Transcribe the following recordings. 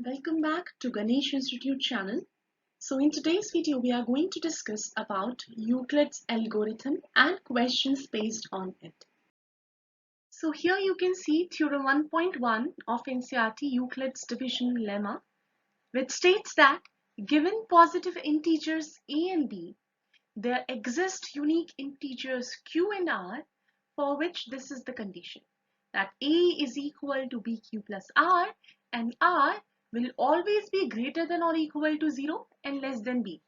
Welcome back to Ganesh Institute channel. So in today's video we are going to discuss about Euclid's algorithm and questions based on it. So here you can see theorem 1.1 of NCERT Euclid's division lemma, which states that given positive integers a and b, there exist unique integers q and r for which this is the condition, that a is equal to bq plus r and r will always be greater than or equal to 0 and less than b.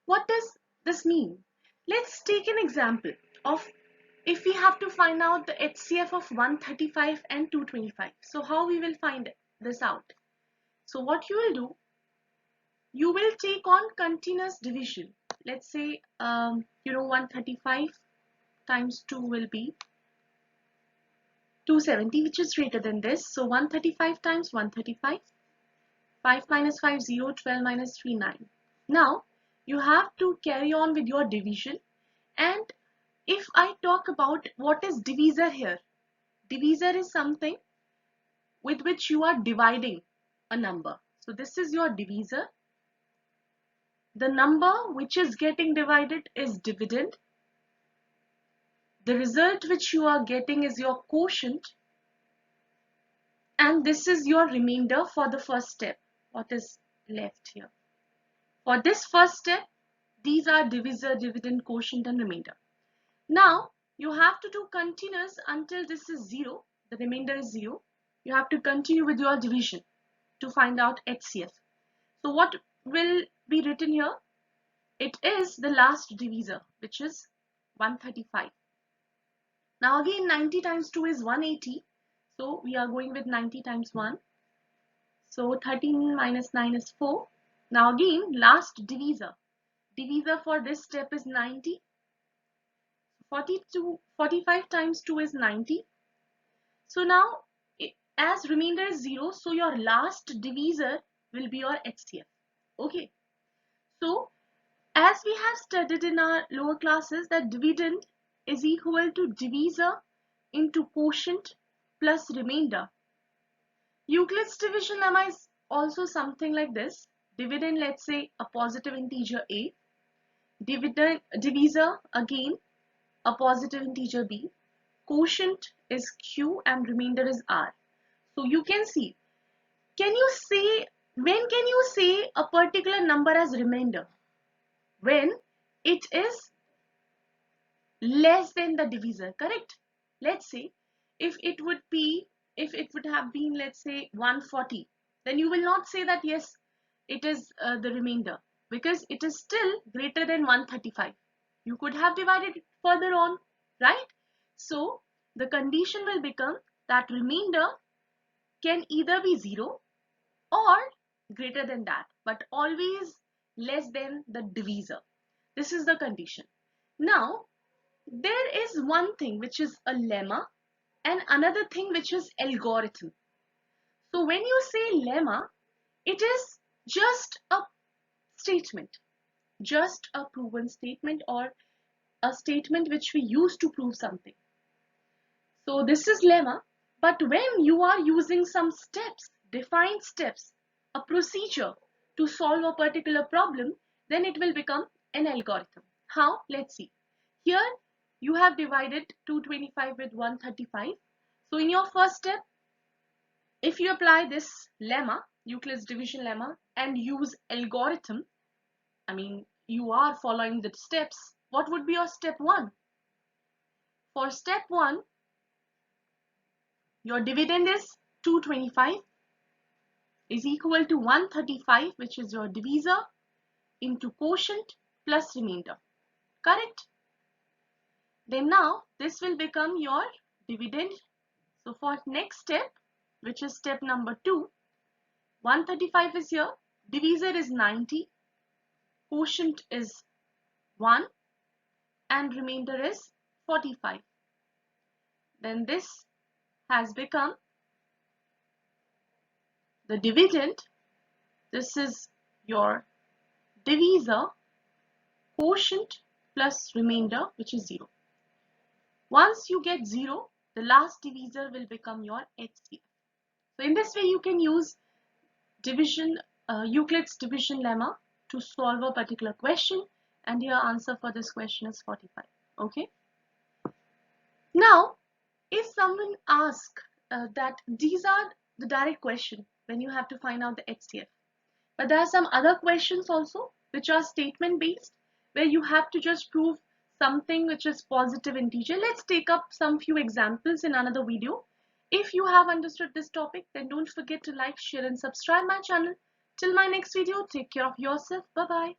What does this mean? Let's take an example of if we have to find out the HCF of 135 and 225. So how we will find this out? So what you will do, you will take on continuous division. Let's say 135 times 2 will be 270, which is greater than this. So 135 times 135, 5 minus 5, 0, 12 minus 3, 9. Now you have to carry on with your division. And if I talk about what is divisor here, divisor is something with which you are dividing a number. So this is your divisor. The number which is getting divided is dividend. The result which you are getting is your quotient. And this is your remainder for the first step. What is left here? For this first step, these are divisor, dividend, quotient and remainder. Now, you have to do continuous until this is 0. The remainder is 0. You have to continue with your division to find out HCF. So what will be written here? It is the last divisor, which is 135. Now again 90 times 2 is 180. So we are going with 90 times 1. So 13 minus 9 is 4. Now again last divisor. Divisor for this step is 90. 45 times 2 is 90. So now as remainder is 0, so your last divisor will be your HCF. Okay. So as we have studied in our lower classes that dividend is equal to divisor into quotient plus remainder. Euclid's division lemma is also something like this. Dividend, let's say a positive integer a. Divisor again a positive integer b. Quotient is q and remainder is r. So you can see, when can you say a particular number as remainder? When it is less than the divisor, correct? Let's say if it would have been, let's say 140, then you will not say that yes, it is the remainder, because it is still greater than 135. You could have divided it further on, right? So the condition will become that remainder can either be 0 or greater than that, but always less than the divisor. This is the condition. Now there is one thing which is a lemma and another thing which is algorithm. So when you say lemma, it is just a statement, just a proven statement or a statement which we use to prove something. So this is lemma, but when you are using some steps, defined steps, a procedure to solve a particular problem, then it will become an algorithm. How? Let's see. Here you have divided 225 with 135. So in your first step, if you apply this lemma, Euclid's division lemma, and use algorithm, I mean you are following the steps, what would be your step 1? For step 1, your dividend is 225 is equal to 135, which is your divisor, into quotient plus remainder. Correct? Then now this will become your dividend. So for next step, which is step number 2, 135 is here, divisor is 90, quotient is 1 and remainder is 45. Then this has become the dividend. This is your divisor, quotient plus remainder, which is 0. Once you get 0, the last divisor will become your HCF. So in this way you can use division, Euclid's division lemma to solve a particular question, and your answer for this question is 45. Okay. Now, if someone asks that these are the direct question when you have to find out the HCF, but there are some other questions also which are statement based where you have to just prove something which is positive integer. Let's take up some few examples in another video. If you have understood this topic, then don't forget to like, share and subscribe my channel. Till my next video, take care of yourself. Bye bye.